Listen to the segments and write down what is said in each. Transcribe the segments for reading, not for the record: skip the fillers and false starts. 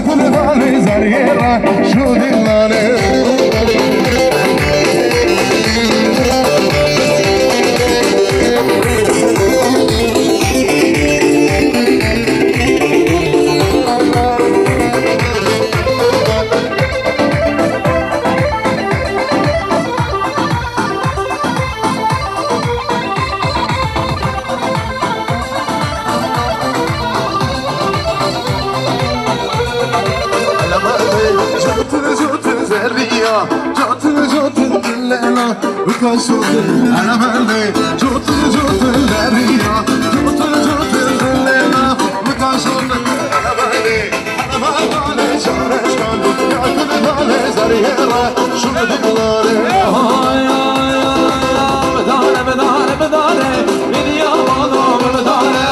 كل بالي زريرة شو دلاني أنا مالي جوت الدريا جوت الليلة مكاشون أنا مالي شارشكن يا كل بالي زريرة شو دلاني بدارة بديا والله بدارة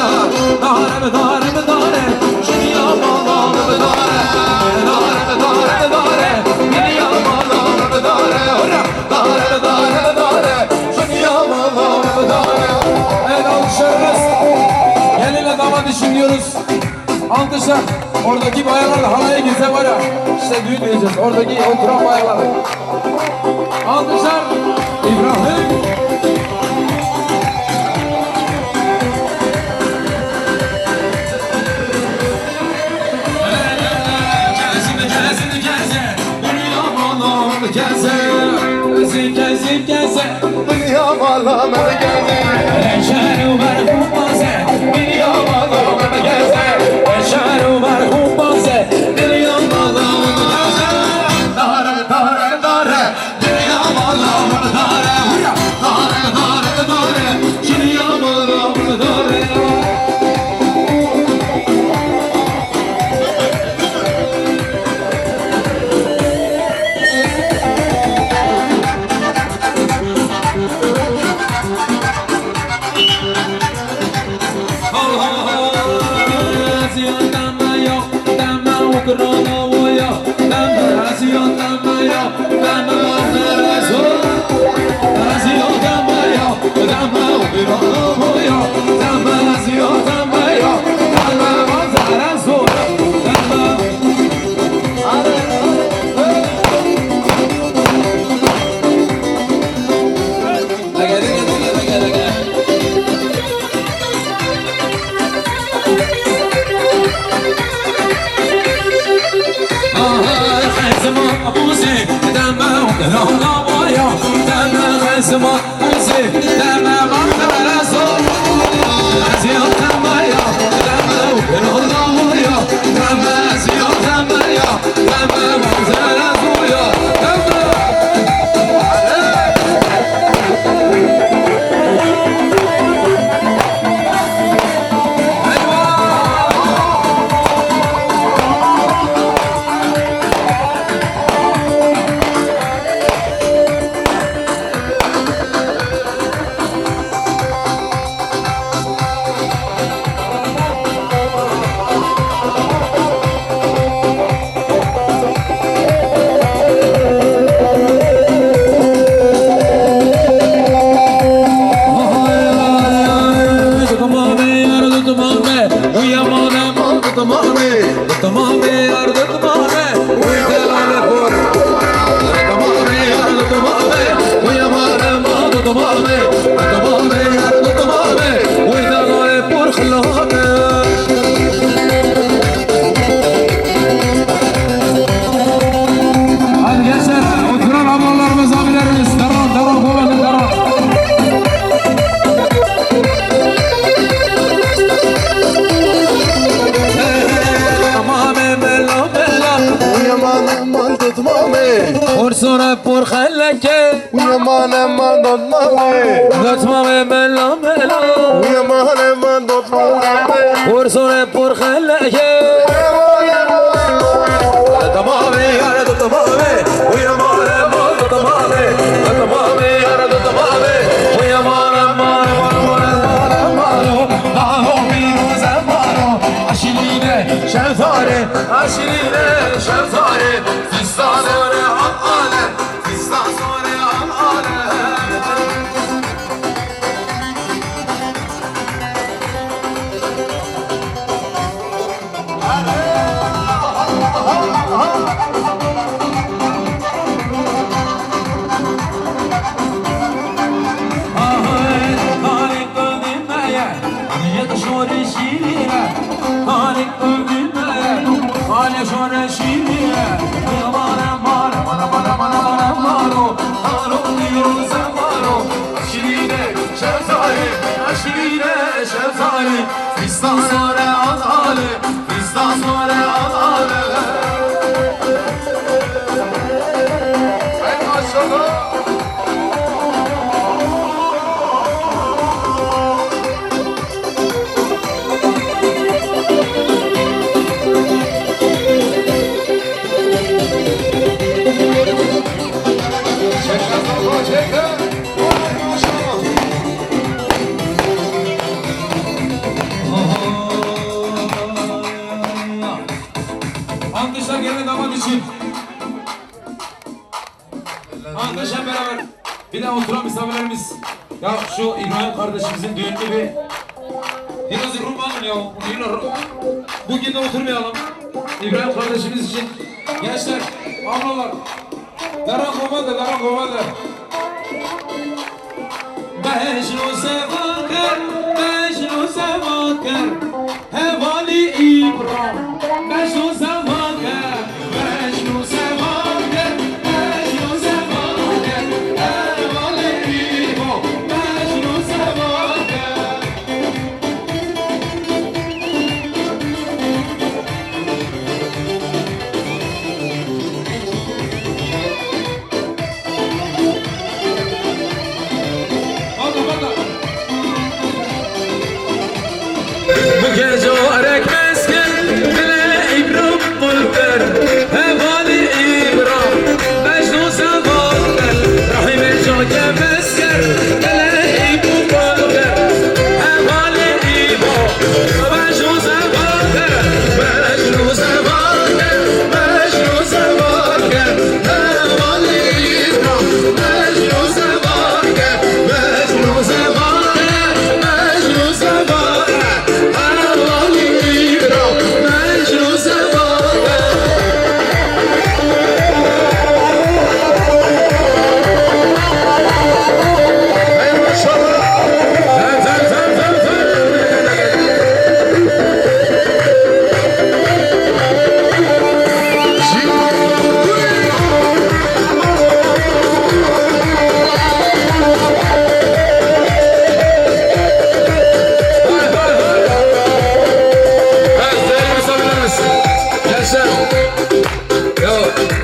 شنيا والله بدارة بديا والله بدارة düşünüyoruz. Alkışlar. Oradaki bayanlar halaya girse var ya. İşte düğün diyeceğiz. Oradaki oturan bayanlar. Alkışlar. İbrahim. Keze dünya vallahi ben geze şeru merhum baze dünya vallahi ben geze şeru merhum baze dünya vallahi ben geze dare dünya vallahi ben dare dünya vallahi ben dare por خلكه ويا مانا ما ضمامي ضمامي ملا ملا ويا مانا ما ضمامي ورسوله por خلكه ضمامي يا ضمامي ويا مانا ما ضمامي ضمامي يا ضمامي ويا مانا ما شمثاري عشرينه شمثاري فستانه عقاله فستانه عقاله شیریه مارا مارا مارا مارا مارا مارا مارو هارو نیرو زمارو شیرینه شهزاری شیرینه شهزاری فیستان ساره آداله فیستان ساره آداله ای ماشالله Alkışlar gelin damat için. Alkışlar beraber. Bir daha oturan misafirlerimiz. Ya şu İbrahim kardeşimizin düğününü bir biraz ruh alın ya. Bugün de oturmayalım. İbrahim kardeşimiz için. Gençler, ablalar. Daran kovadı, daran kovadı. Mecnun sevaker, Mecnun sevaker, hevali İbrahim. Mecnun sevaker, Mecnun sevaker, Mecnun sevaker, hevali İbrahim. Mecnun sevaker. Bu gece arek mesken bile İbrahim bulgar hevali İbrahim Mecnun sevaker Rahime joke mesken bile İbrahim bulgar hevali İbrahim Mecnun sevaker Mecnun sevaker Mecnun sevaker hevali İbrahim Mecnun sevaker Mecnun sevaker Mecnun sevaker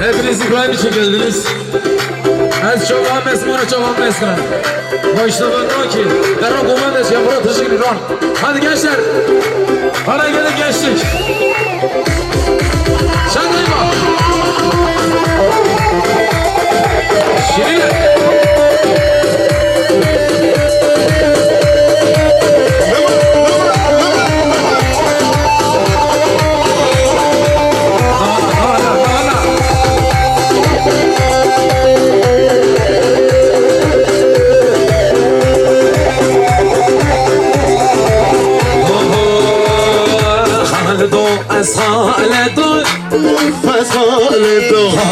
Hepiniz İbrahim için geldiniz. Az çoban mesmuna çoban mesmuna. Başlaman o ki. Derhal kumandaş yapıra teşekkür ederim. Hadi gençler. Hadi gelin gençlik. Sen duyma. Şirin.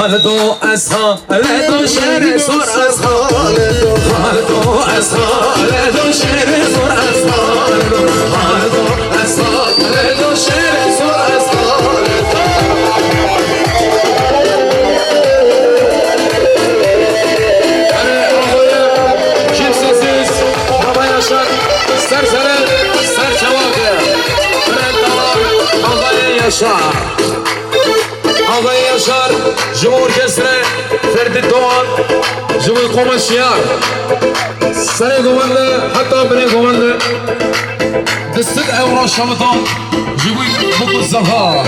خالدو خالدو شعر سور از خالدو شعر سور از خالدو شعر سور از kimsesiz baba yaşar sersere ser çavakı Brentalar Ağabey Yaşar Ağabey Yaşar Jumhur Orkestra Ferdi Doğan Jumhur Komaşiyar Sene Gomanlı hatta beni Gomanlı Destek Evra Şamıtan Jumhur Mutlu Zaha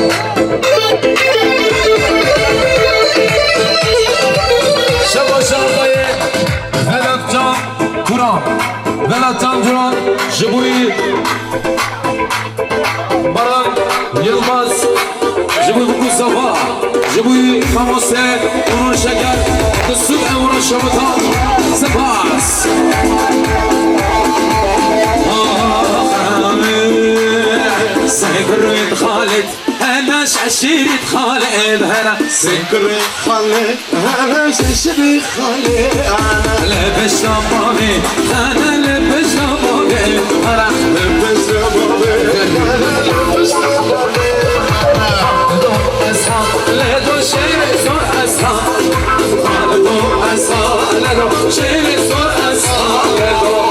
Şabaşa Ağabey Vedat Can Turan Vedat Can Turan Jumhur Baran Yılmaz Jumhur Mutlu Zaha Jumhur Famose Onur Şeker Destek Evra Şamıtan Sepas سكرت خالد أنا شعشيرة خالد هلا سكرت خالد أنا شعشيرة خالد أنا لبس ربابي أنا لبس ربابي أنا لبس ربابي أنا لبس ربابي لدو شیر سر اصحاب لدو اصحاب لدو شیر سر اصحاب لدو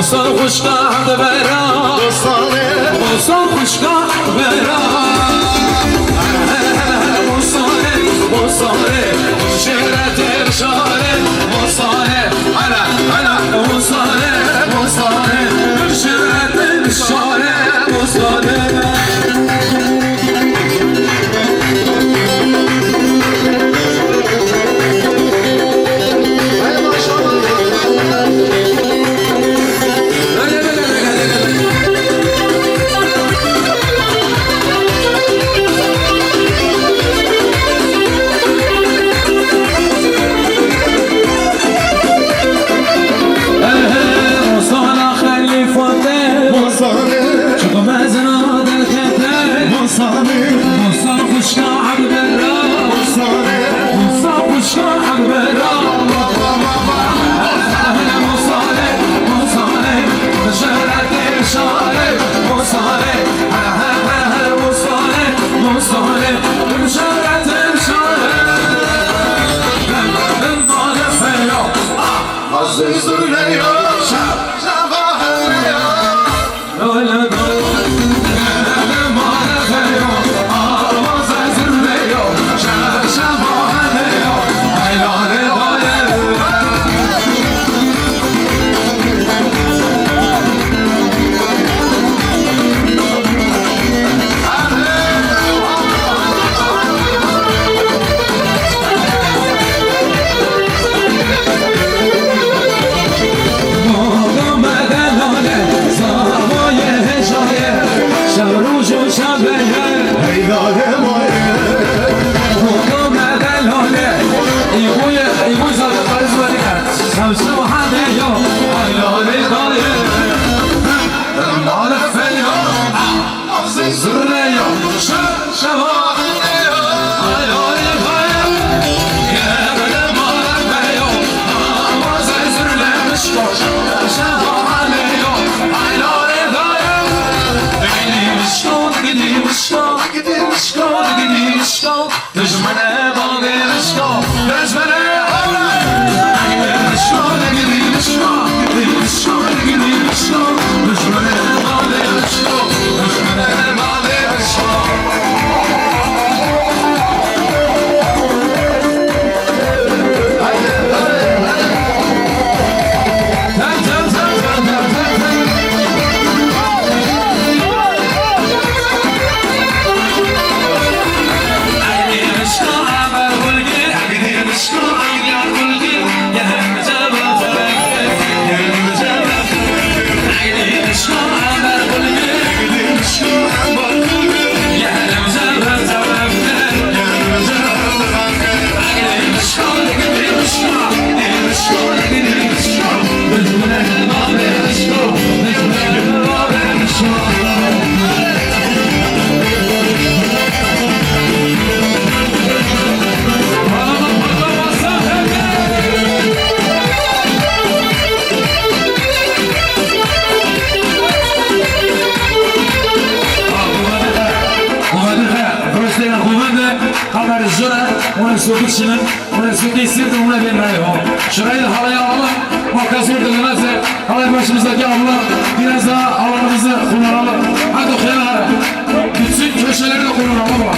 بوستان خوشگاه برام بوستان خوشگاه برام بوستانه بوستانه شهرت ارشاره بوستانه انا بوستانه بوستانه شهرت ارشاره بوستانه Kişinin bunu istedim ona vermeyi o. Şurayı da halaya alalım. Makas vurdurulmazsa halay başımızdaki abla biraz daha alanımızı kullanalım. Hadi okuyalım. Bütün köşeleri de kullanalım.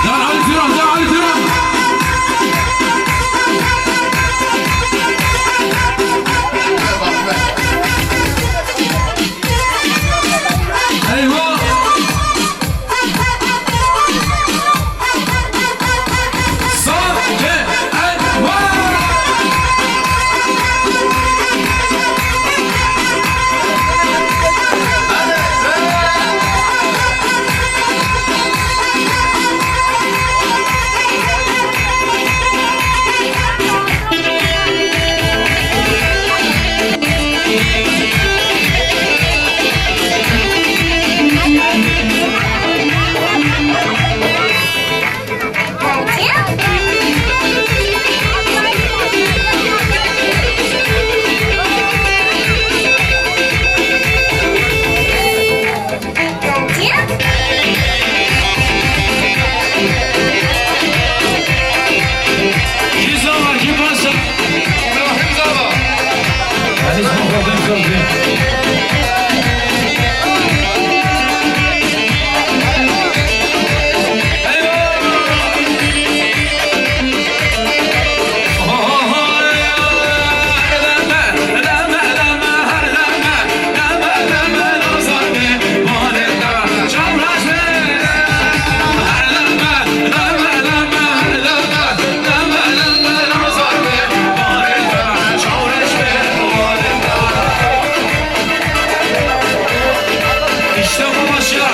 Can Ali Tiran, Can Ali Tiran. Eyvah! Sahte eyvah! İşte bu başlar.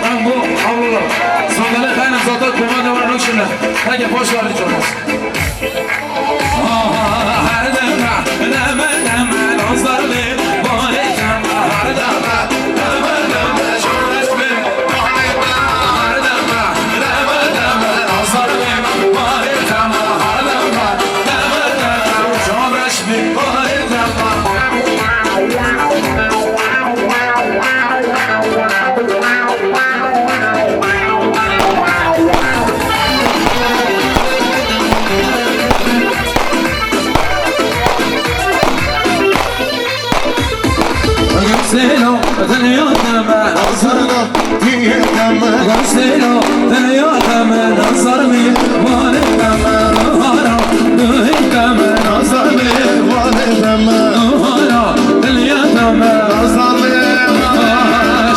Ben bu avlular sandalye kaynak zaten kumanda var nokşuna. Hadi boş var hiç olmaz. Her deme nazarlı bana etme. Her deme şöyle her deme nazarlı bana etme. Her deme şöyle bana etme. Selo, tanıyatama nazarlı diyetama. Selo, tanıyatama nazarlı vanetama. Hara, duyetama nazarlı vanetama. Hara, tanıyatama nazarlı.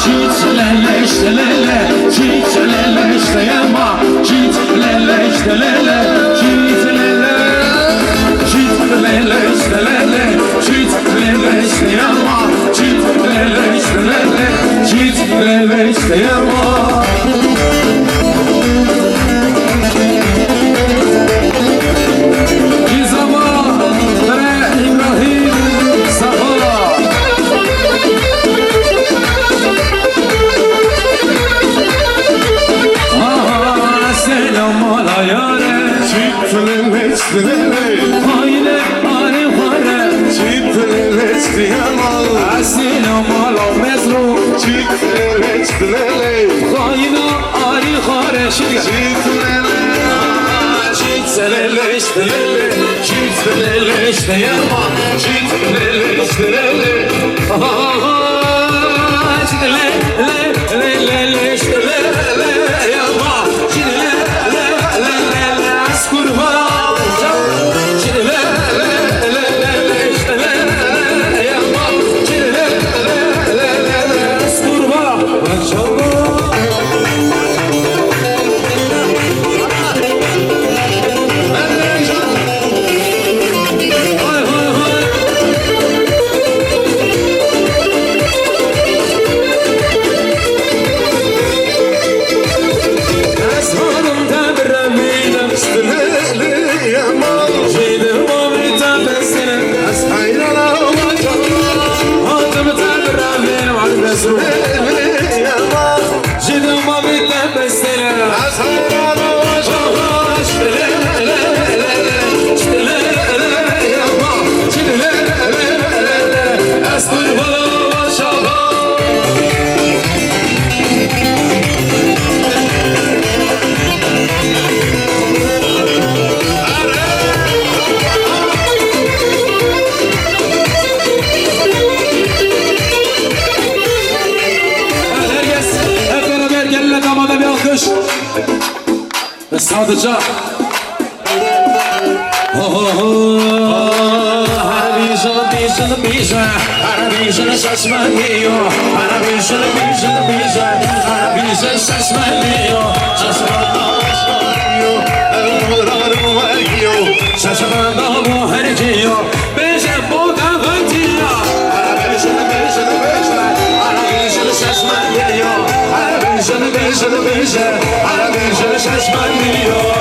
Çitlele iştelele, çitlele işteyama. Çitlele iştelele, çitlele. Çitlele iştelele, çitlele işteyama. Çitlele iştelele, çitlele işteyama. İzama ve İbrahim Safa. Selam ala yare. Çitlele iştelele, Hayle arifare. çitlele işteyama. Selam ala mezru. Çitlele iştelele, Hayna arifare. çitlele. Çitlele iştelele, çitlele işteyama. Çitlele iştelele. Çitlele iştelele yama. Çitlele askurma. Çitlele iştelele yama. Çitlele Sadıca. Arabizan sasmanıyor, arabizan sasmanıyor, sasmanda bu herciyor, bize bu da vatiyor. Arabizan sasmanıyor, arabizan sasmanıyor.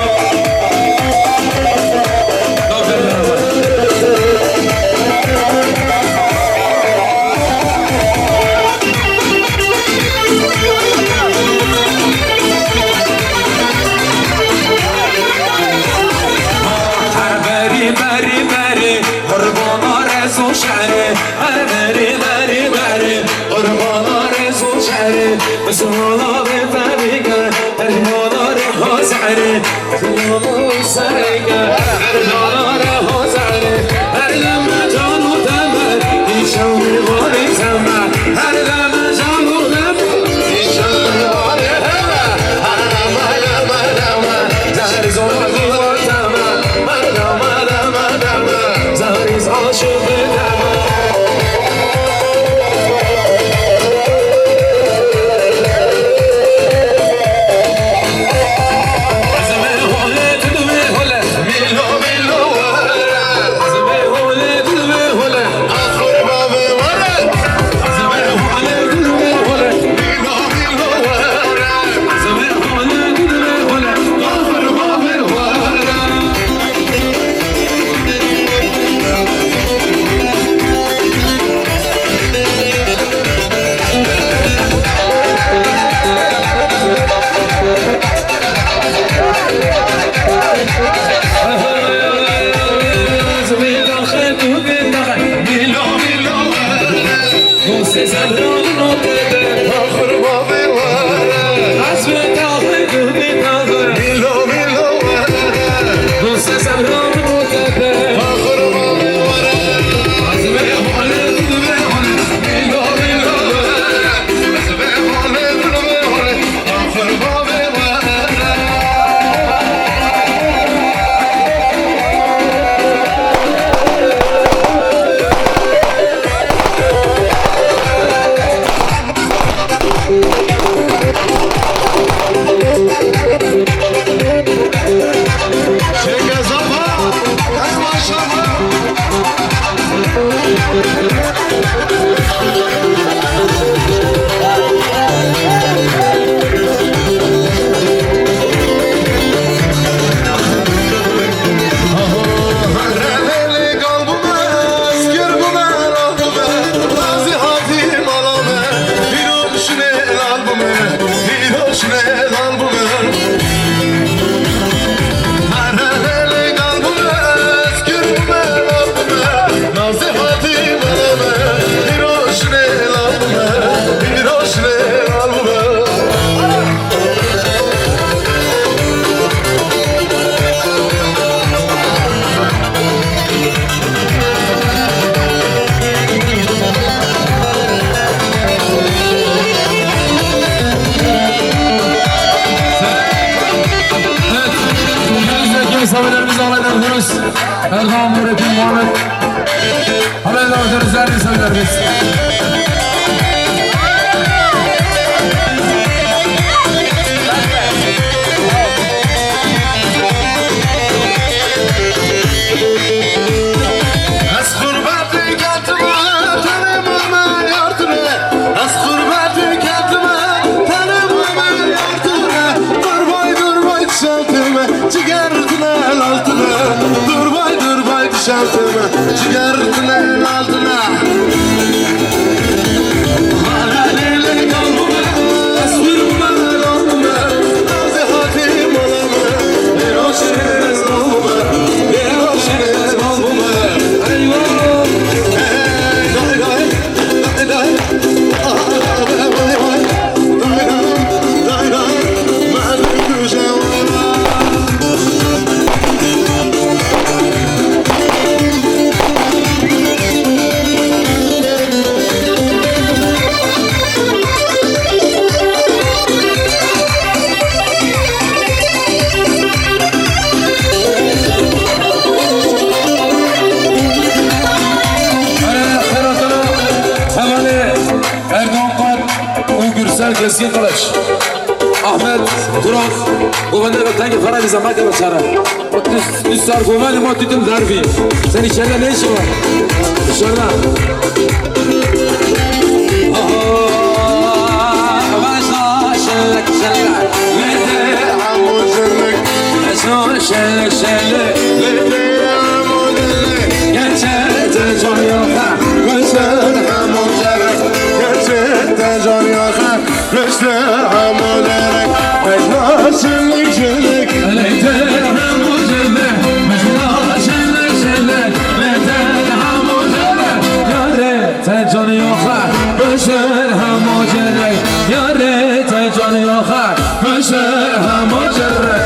Sabilerimizi alaydan diyoruz. Erdoğan Nurettin Muhammed. Haber davet ediyoruz değerli sabilerimiz. Şartıma çıkartın el altına. Gürsel Keskin Kılıç. Ahmet Duran. Govendir ve Tengi Faray bize makine çare. Üstar Govendir ma tütün zarfi. Sen içeride ne işin var? Dışarıda. Şenlik şenlik. Lede عمو جلك şenlik şenlik. ليلي عمو جلك Gerçekten can yakar. قشتر عمو جلك قشت جان يا خا قشتر عمو جلك مجنى شلك شلك Leyter hamucele, mecnun şenlik şenlik. Leyter hamucele, yare te canı yoka. Beşer hamucele, yare te canı yoka. Beşer hamucele.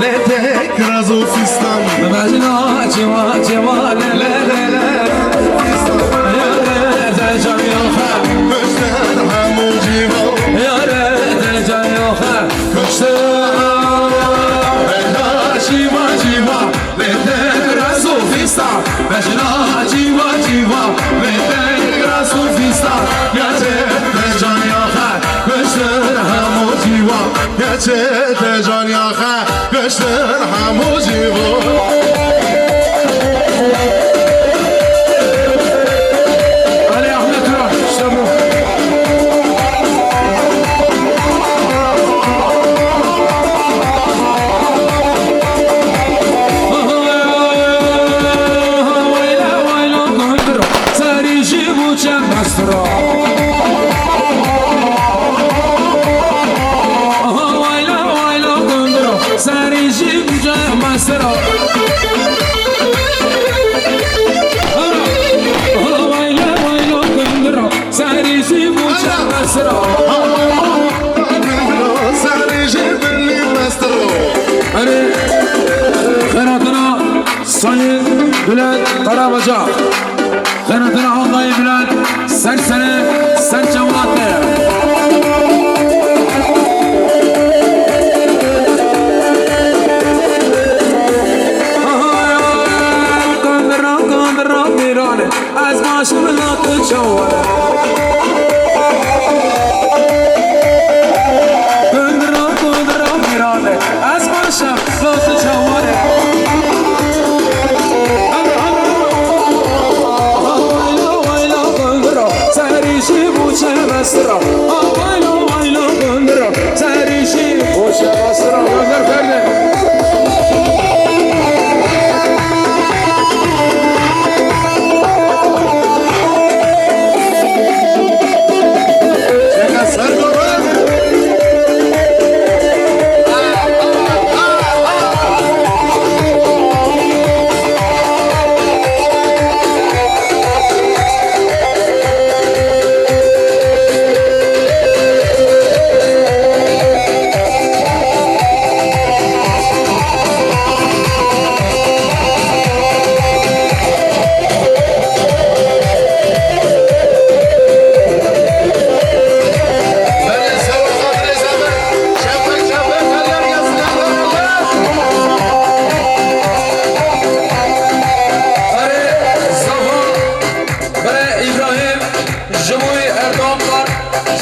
ليتك رازو فستان Mecnun civa civa le le le le. Yare te canı yoka. قشتر عمو جيبو Yare te canı yoka. Civa civa, vete grasu fista. Mecna civa civa, vete grasu fista. Yare te canı yoka. Kıştır hamu civa. قشت جان يا خا قشتر عمو جيبو Ali Ahmet Urak, işte bu. Vayla vayla gondro, sari jibu çembastro. Vayla vayla gondro, sari jibu çembastro. Vayla vayla gondro, sari jibu çembastro. ساري جيب اللي مسترو Hani kanatına Sayın Bülent Karabaca, kanatına Ağabey Bülent Sersene Serçevalatlı. Kandıra kandıra mirane, az başımın atı çavara. Kandıra kandıra mirane, az başımın atı çavara. Sarışı bu çevastıra, vayla vayla kandıra. Sarışı bu çevastıra, gönder Ferdi. يا سرور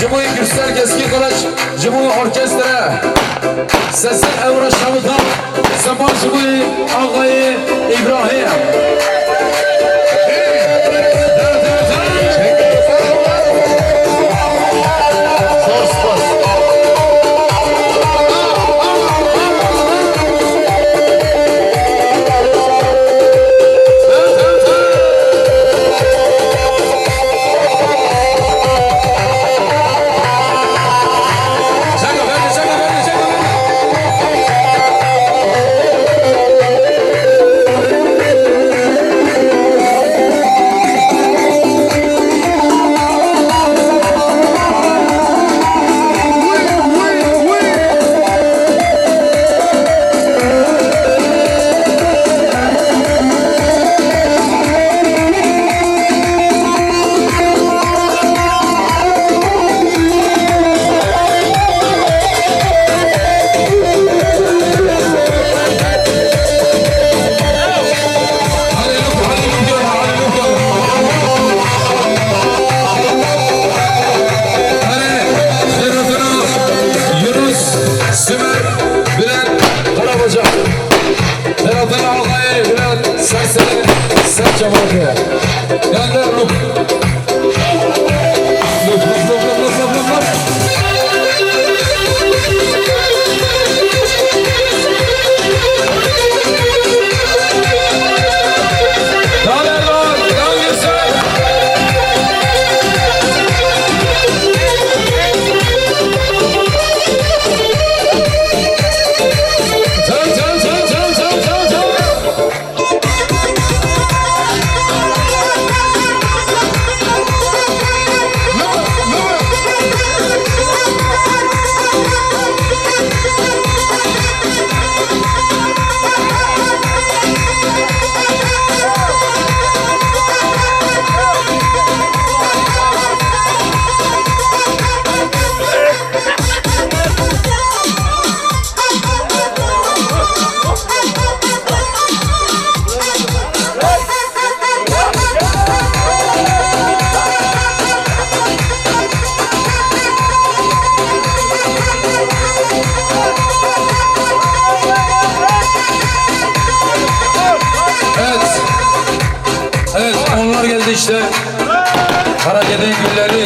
Cumhur Gürsel Keskin Kılıç, Cumhur Orkestra, Sesi Evra Şavutan, Zaman Cumhur Ağayı İbrahim. serçe vardı. Gönder ruh. Lop. İşte hareketin gülleri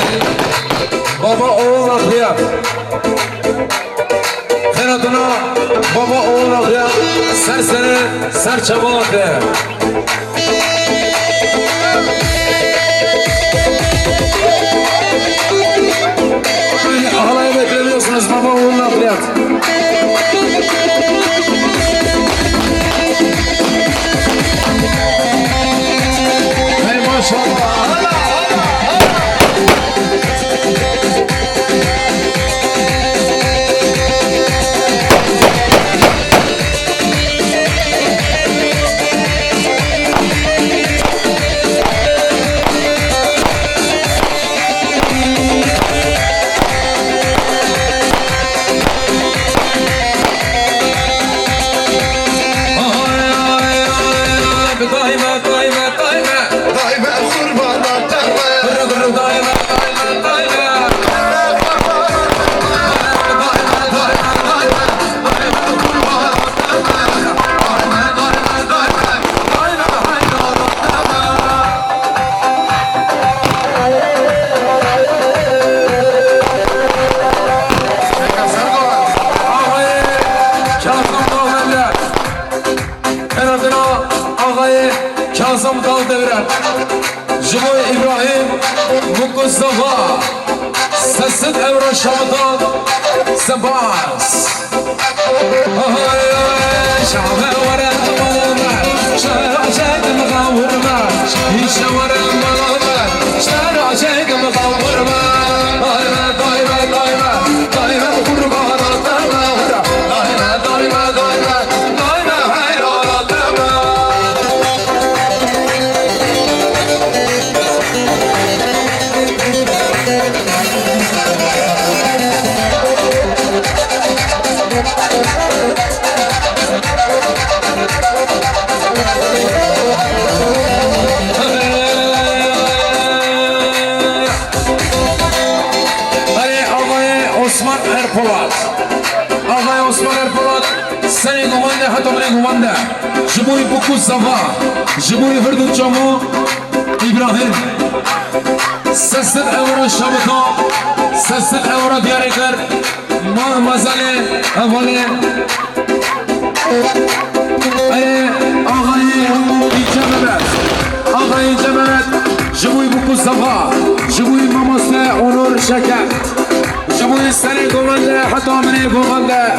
baba oğul akıya kanadına baba oğul akıya serseri serçaba akıya böyle halaya beklemiyorsunuz baba oğul akıya hey maşallah. Kazım Daldevren, Jiboy İbrahim, Mustafa, Sesit Evra Şam'dan, Sebas. Şahve varem malame, şeracek mağavurma, işe varem malame, şeracek mağavurma. Dayme kurban atama, dayme hayran atama. Osman Erpolat, seni gumanda hatta beni gumanda. Jiboy buku Safa, Jiboy Hırdı Çamu, İbrahim. Sesit Evra Şabıka, Sesit Evra Diyarikler, Mazale, Evale. Ağayı İcememet, Ağayı İcememet, Jiboy buku Safa, Jiboy Mamasle Onur Şeker. Jiboy seni gumanda hatta beni gumanda.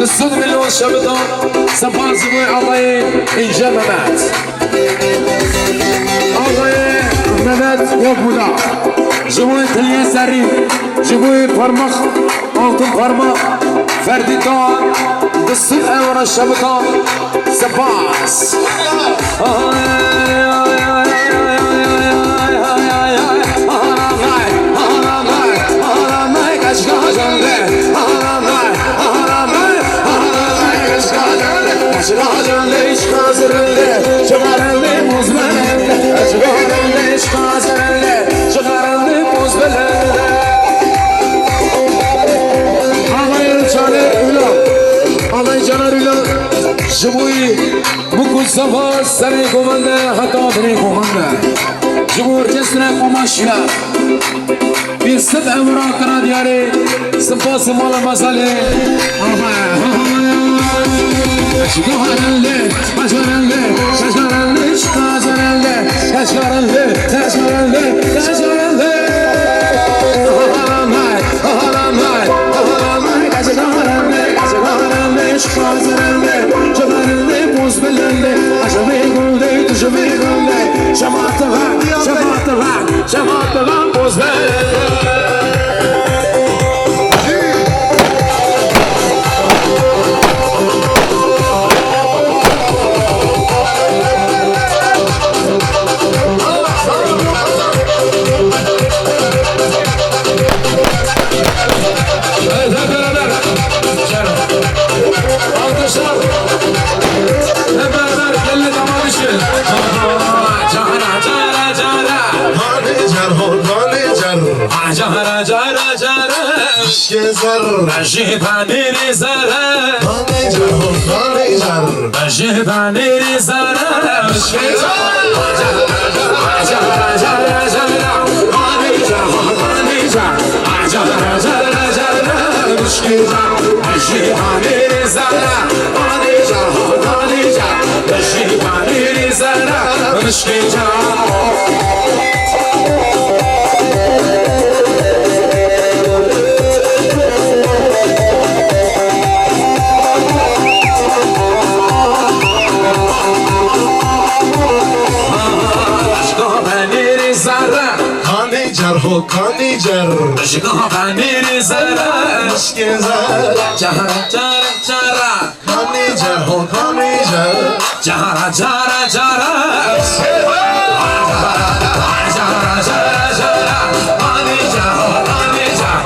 Kısıt milyon şabıdan Safa Jiboy Ağayı İcememet. Ağayı Mehmet yok burada. Jiboy Tiliye Seri, Jiboy parmak, altın parmak, Ferdi Dağ, Kısıt Evra Şabıdan Sabas. Jiboy بكل صفا سري كوماندا حتى بني كوماندا جمهور جسنا قماشيا في ست أمراء كنا دياري سباس مالا مسالي Kaşkaranlı, kaşkaranlı, kaşkaranlı, kaşkaranlı, kaşkaranlı, kaşkaranlı, kaşkaranlı. Haharamay, haharamay, haharamay, kaşkaranlı, kaşkaranlı, kaşkaranlı, kaşkaranlı, buzbelende, aşağı gülde, tuşu gülde, şamatıva, şamatıva, şamatıva, buzbelende. Jara jara jara, Gezer, Jibani zara, hani car, hani car. Jibani zara, Jara jara jara, hani jar, hani jar, Jara jara jara, Jibani zara, hani jar, hani jar, Jibani zara, Hani car, hani car. Jibani zara, Gezer, Jara jara jara, hani car, hani car. Jara jara jara, Jara jara jara, hani jar, hani jar,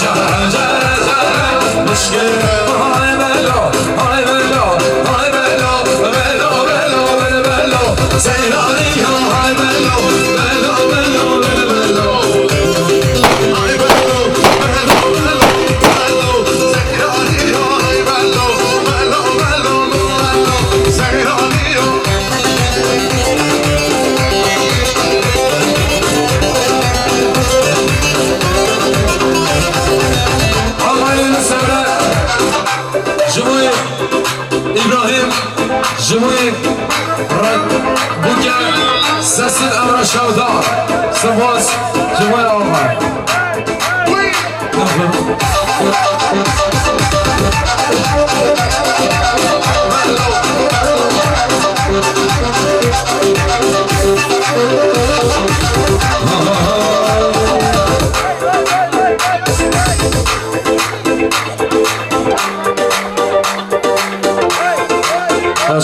Jara jara jara, Müşkil, hay bello, hay bello, hay bello, bello, bello, bello, bello, Zeyrani ya hay bello, bello, bello, bello, bello. Ay bello, bello, bello, bello. Zehraniyo, ay bello, bello, bello, bello. Zehraniyo. Allah'ını sever, Cumhur İbrahim, Cumhur Bugün sesin Emre Şavda, Sıvaz, Cumhur Allah.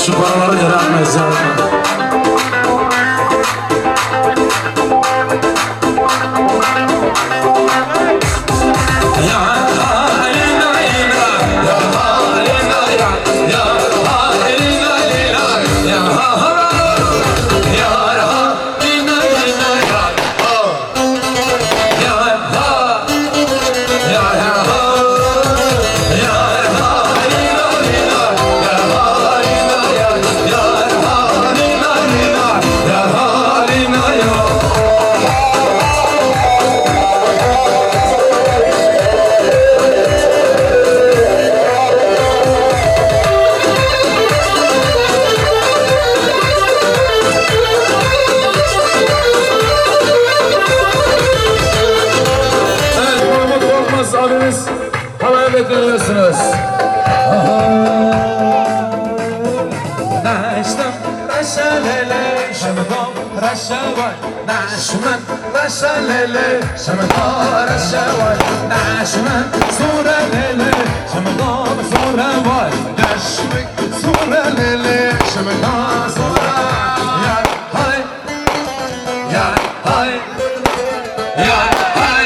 Şu paraları yaratmayız ya. Abimiz havaya bekliyorsunuz. Naştım raşalele şımdom raşavay Naşmın raşalele şımdom raşavay Naşmın surelele şımdom suravay Deşmek surelele, şemekar Suravay Ya hay Ya hay Ya hay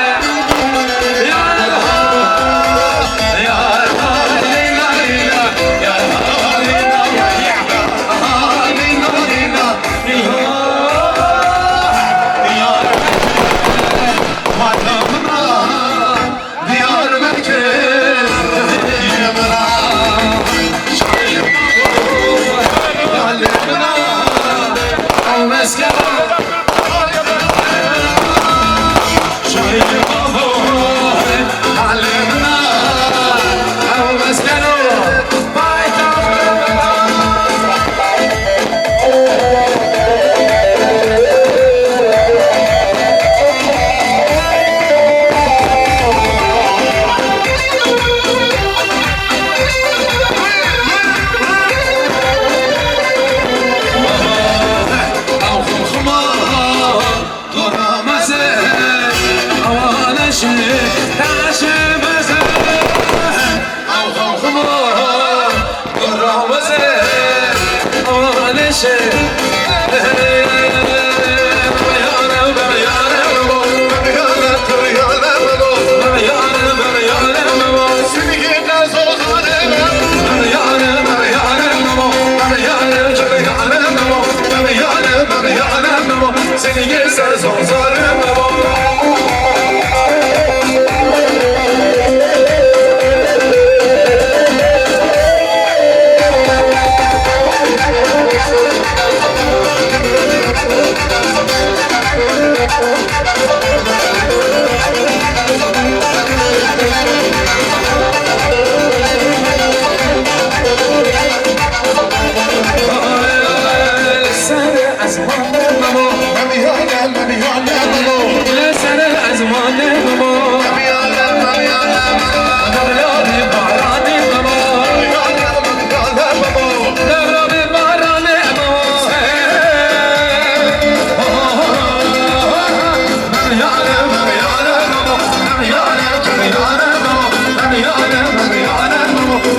Diyar merkez, Yemra. Seni gelse zor zarım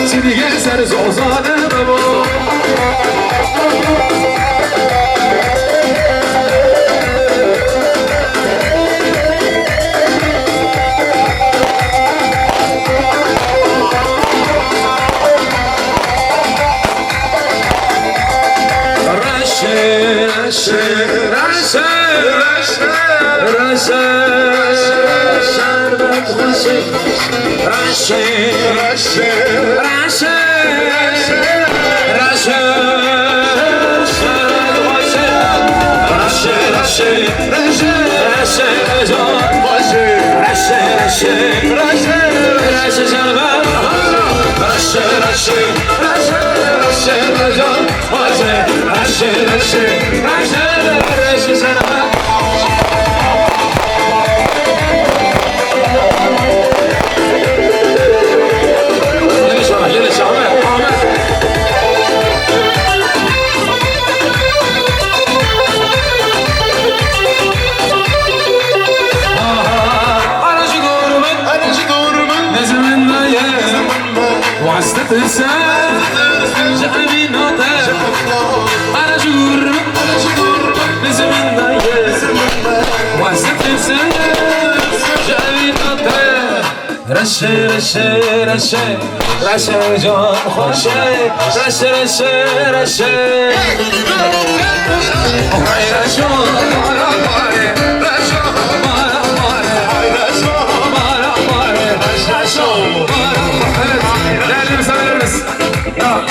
Seni gezer zor zalim رشه جان خوشه رشه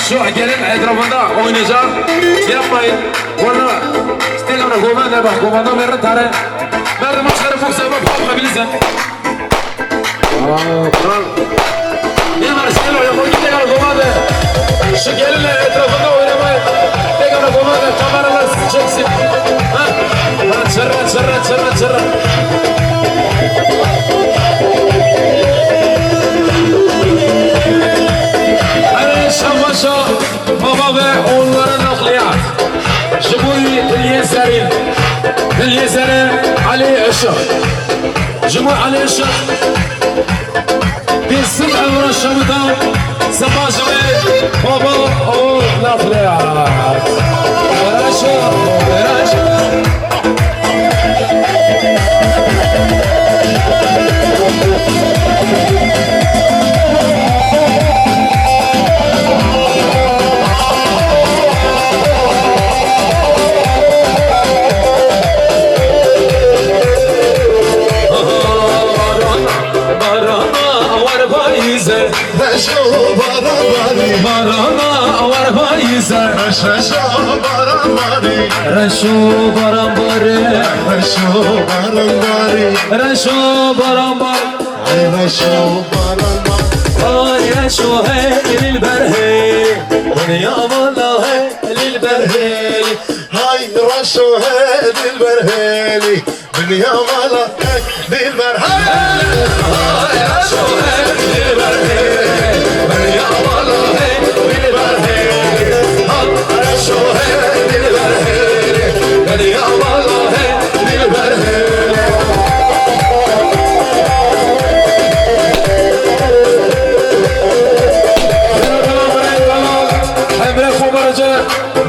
Şu gelin etrafında oynayacak. Şey yapmayın. Valla istekana komanda bak. Komanda verin tane. Nerede maçları foksa yapabilirsen. Kral. Ne var sen o yapın istekana komanda. Şu gelin etrafında oynamayın. İstekana komanda kameralar sizi çeksin. Çırra. Şamaşa baba ve oğulların nakliyat. Cumhuri Dilyeser'in Ali Işık. Cumhur Ali Işık. Bir sık evra şamıdan Sabahcı ve baba oğul nakliyat. Raşa. Reşo baran bari Reşo baran bari Reşo baran bari Reşo baran bari Ay reşo hey lilber hey Dünya valla hey lilber hey Hay Reşo hey dilber heli Dünya mala hey dilber hey Ay reşo hey lilber hey Dünya valla hey lilber hey Reşo hey lilber hey Dünya valla hey lilber hey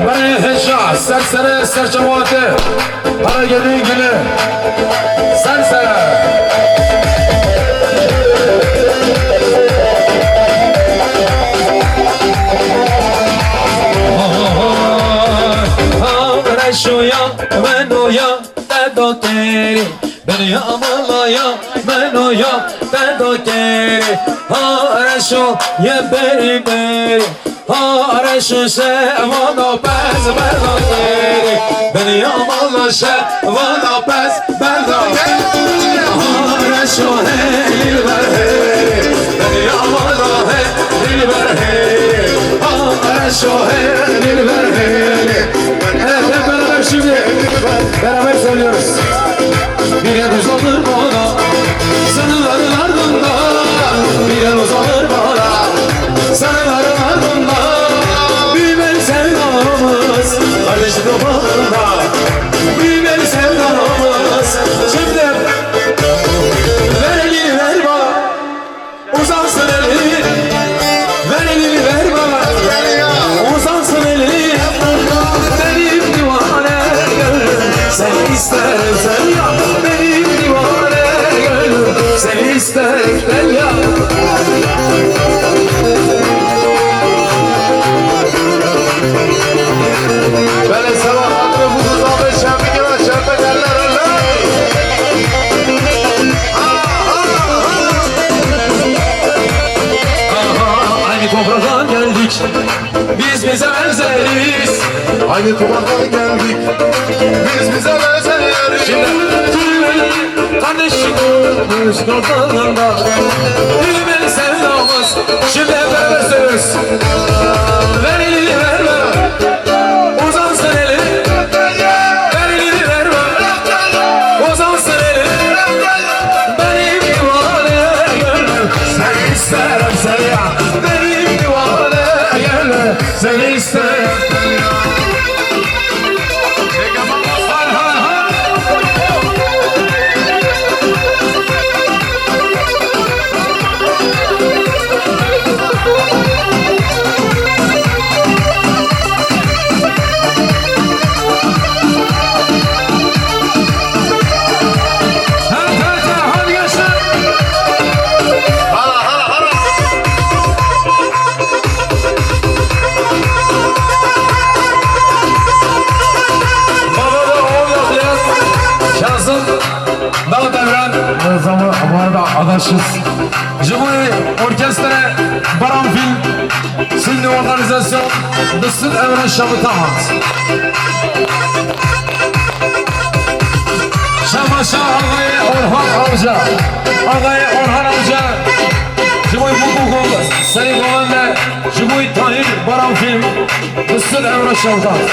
Beni heşa, sersere, serçamate Para gelin günü Sersere Reşoya, menoya, de dokeri Beni amalaya, menoya, de dokeri Ha reşo, ye beri beri Ha reşo, sevana pez, berda keri Beni amalaya, sevana pez, berda keri Ha reşo, hey, lilber hey Beni amalaya, hey, lilber hey Ha reşo, hey, lilber hey Evet, hep beraber şimdi beraber söylüyoruz. Bir el uzanır bana, sanıların ardında. Bir el uzanır bana, sanıların ardında. Büyümeli sevdamız, kardeşlik yolunda. Büyümeli sevdamız, şimdi ver elini ver bana. Uzansın elini, ver elini ver bana. Uzansın elini. Seni isterim sen ya benim divane gönlüm Seni isterim sen ya Böyle sabah hakkı bu kızlarla şembike var şembe derler öyle Aynı topraktan geldik Biz bize benzeriz Aynı topraktan geldik Biz bize benzeriz Kardeşim ortalığında Büyümeli sevdamız Şimdi hep beraber söylüyoruz Ver elini ver bana Uzansın elini Ver elini ver bana Uzansın elini Benim divane gönlüm Seni isterim seni ya Benim divane gönlüm Seni isterim seni ya Adaşız. Cumhuriyet Orkestra Baran Film Şimdi organizasyon Dısın Evren Şabıtamat Şamaşa Ağayı Orhan Avcı Ağayı Orhan Avcı Cumhuriyet Mukukul Sayın Golan'da Cumhuriyet Tahir Baran Film Dısın Evren Şabıtamat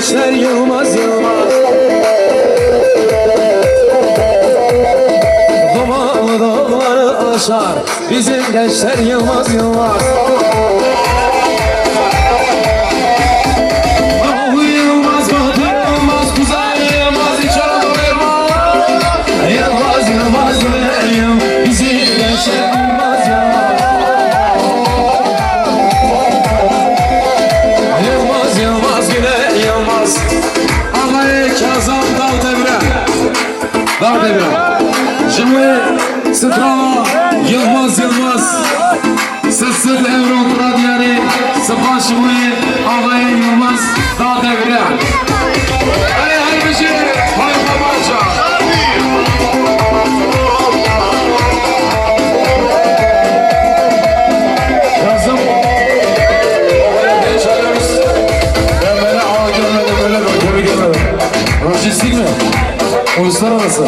gençler Yılmaz Yılmaz. Dumanlı dağları coşar bizim gençler Yılmaz Yılmaz. Ah Yılmaz Bahtı Yılmaz Kuzey Yılmaz İç Anadolu Yılmaz. Yılmaz Yılmaz Güneyim bizim gençler Yılmaz Yılmaz. Yılmaz Yılmaz Güney Yılmaz. Ağay Kazım Dağ devre. Şimdi Strava Yılmaz Yılmaz. Sessiz Evron Radyani. Sıfan şimdi Ağay Yılmaz Dağ devre. Hey bizi. Hay babaca. Kazım. Lojistik mi? Uluslararası.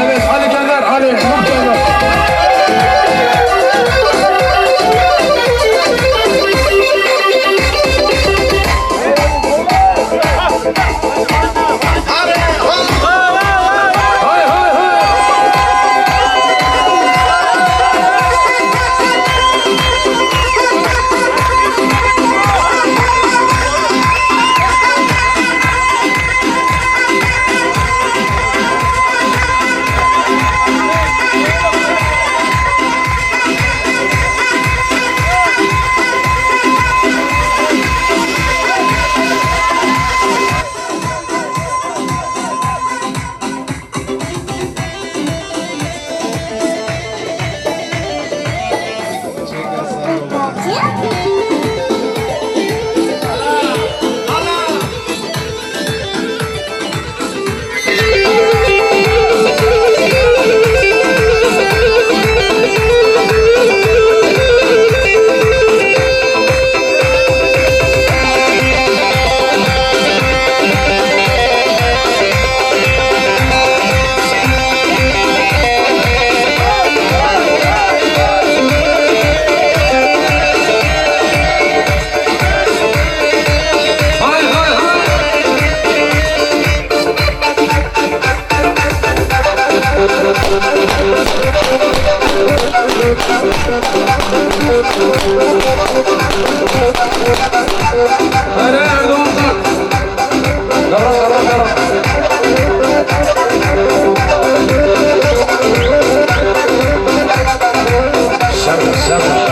Evet Ali Gönder, Ali Gönder. Hadi Erdoğan tak. Karan. Şarkı.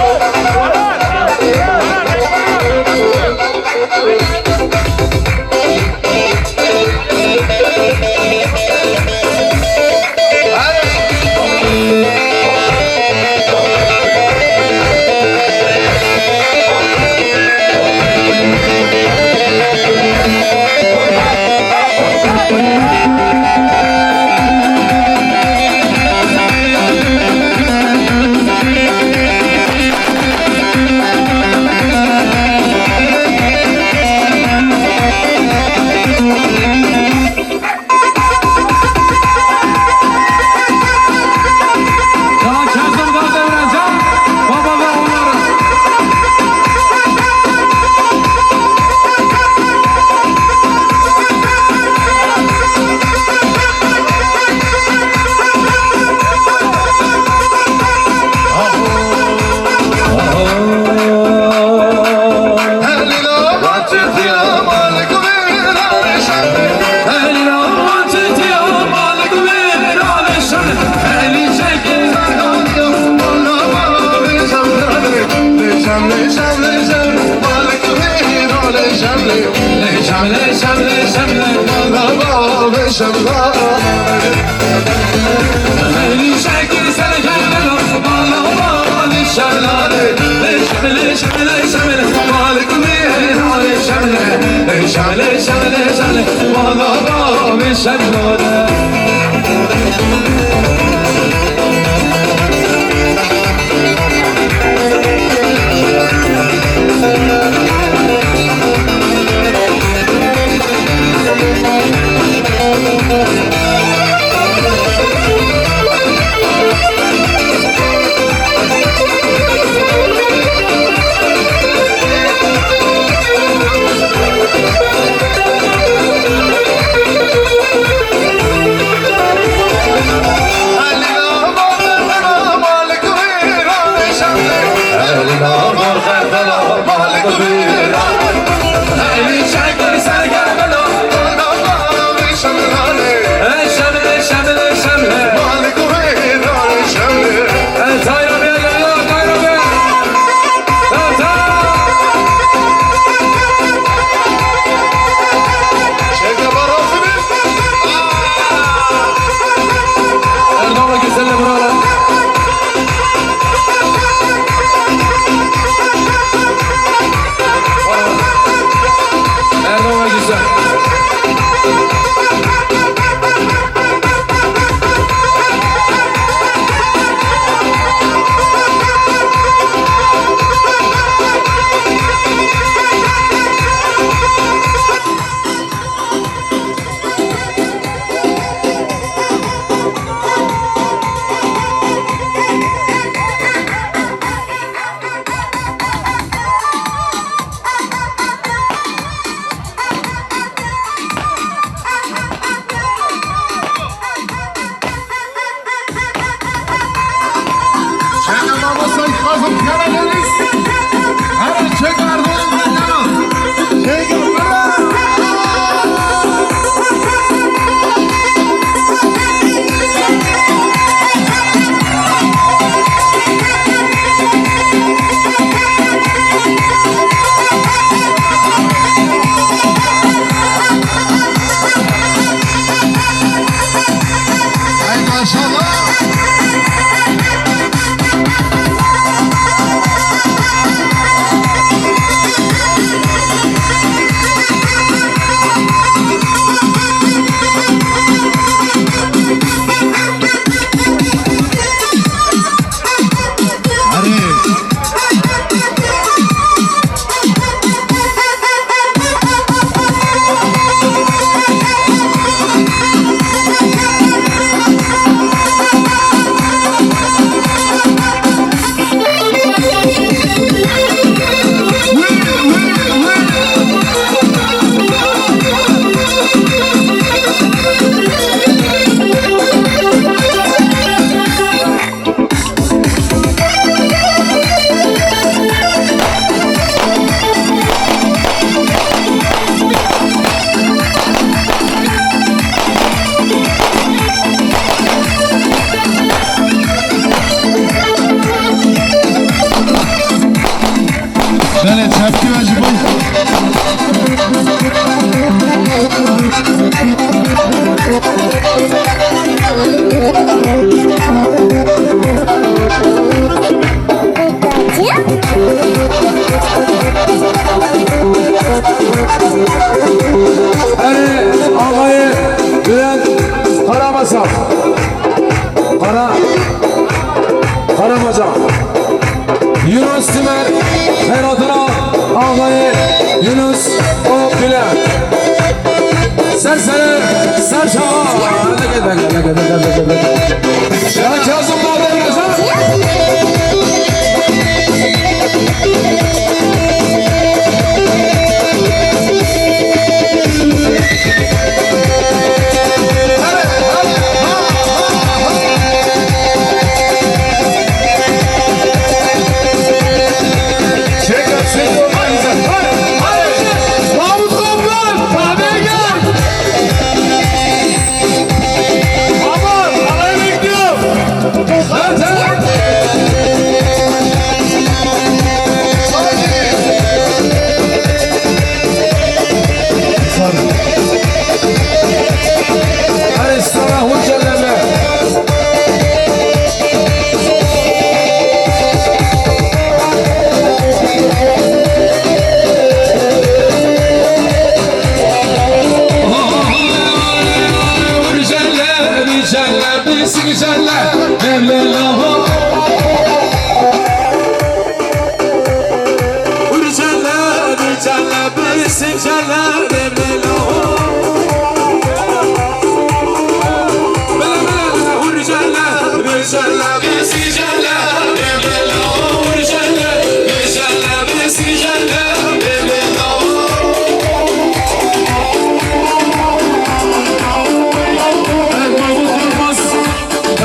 Karamaca. Yunus Tümer, Beratına, ağayı Yunus Okbilen. Serseri, Serçava. Ya Kazım Dağ'da biraz.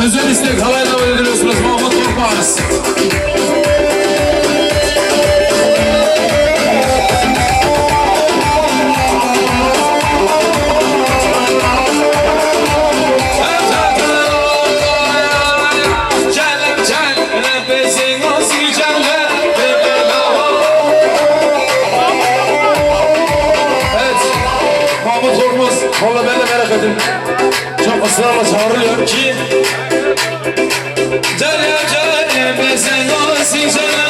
Özel istek halaya davet ediyorsunuz Mahmut Korkmaz. Valla ben de merak ettim. Çok ısrarla çağırılıyor ki Canım canım ben sen olsun canım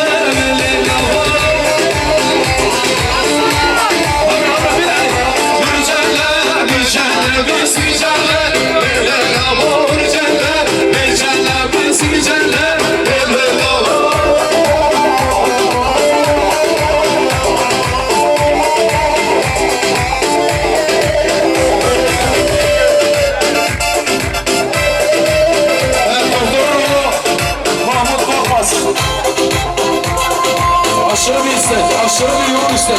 aşırı bir istek, aşırı bir yoğun istek.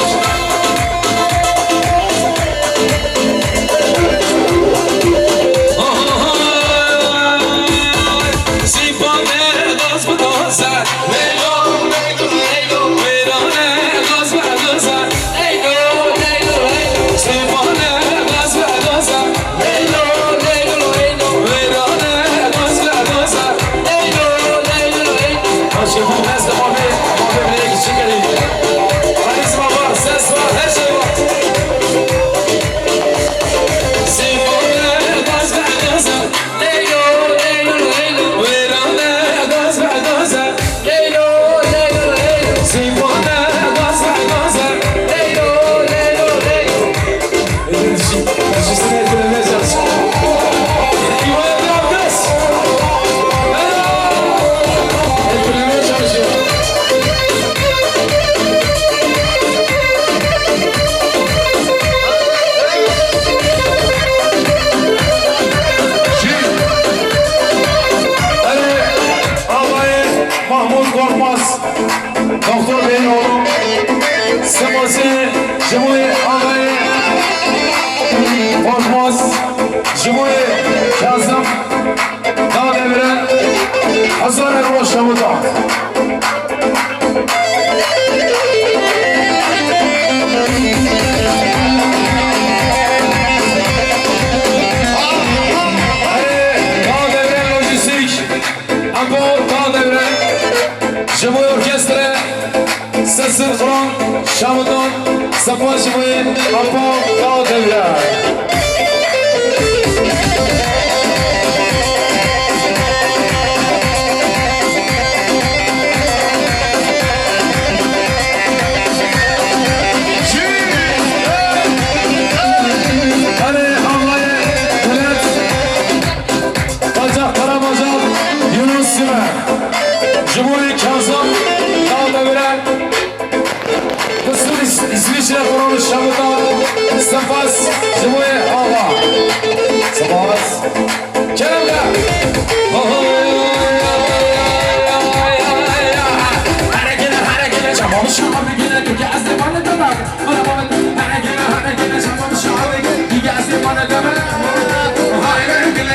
Mahmut Korkmaz, Doktor Bey'in oğlu, Sıması, Cumhuriyet ağabey, Korkmaz, Cumhuriyet Kazım, Dağ Devre, Hasan Erol Şamuda. Dağ Devre Lojistik, Ambo Dağ Devre, Cumhuriyet Orkestra, Sesir Kron, Şamudan, Safa Cumhuriyet, Ambo Dağ Devre. جمهوری کازم داده برن دستور İsviçre Kur'an Şam'da Sefas جمهوری آقا سفاس Kerem'de Harekete çabuk şahı gine Türkiye azde bana demek Harekete çabuk şahı gine Türkiye azde bana demek Harekete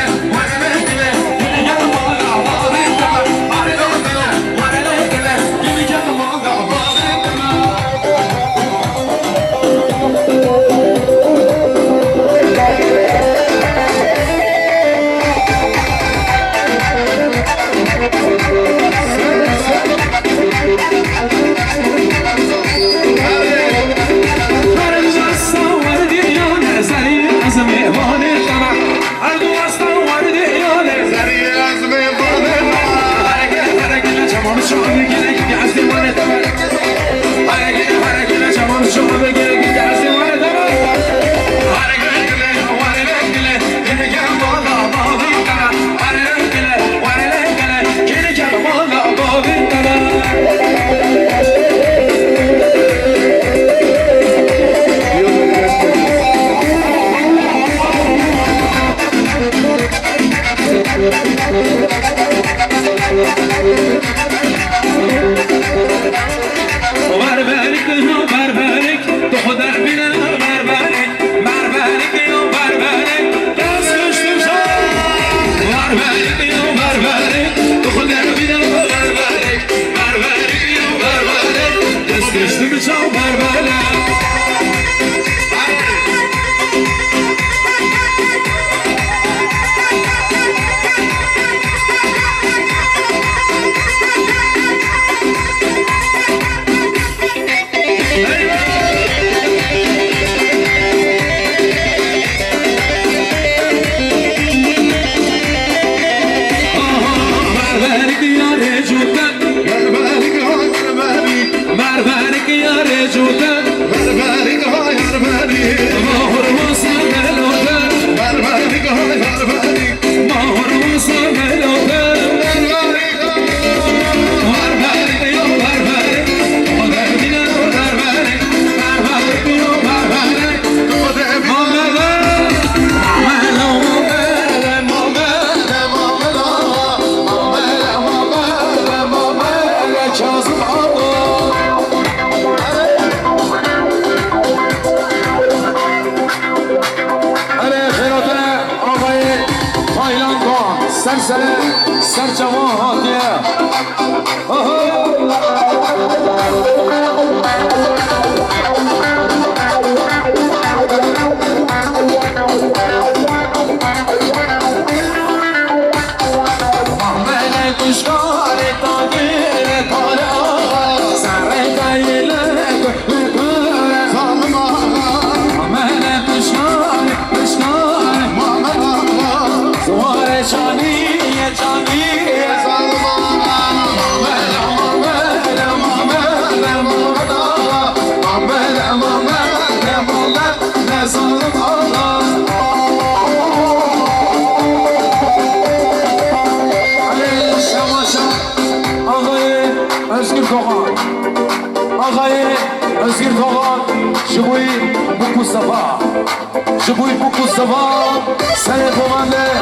Je bouille beaucoup ça va, ça les commander.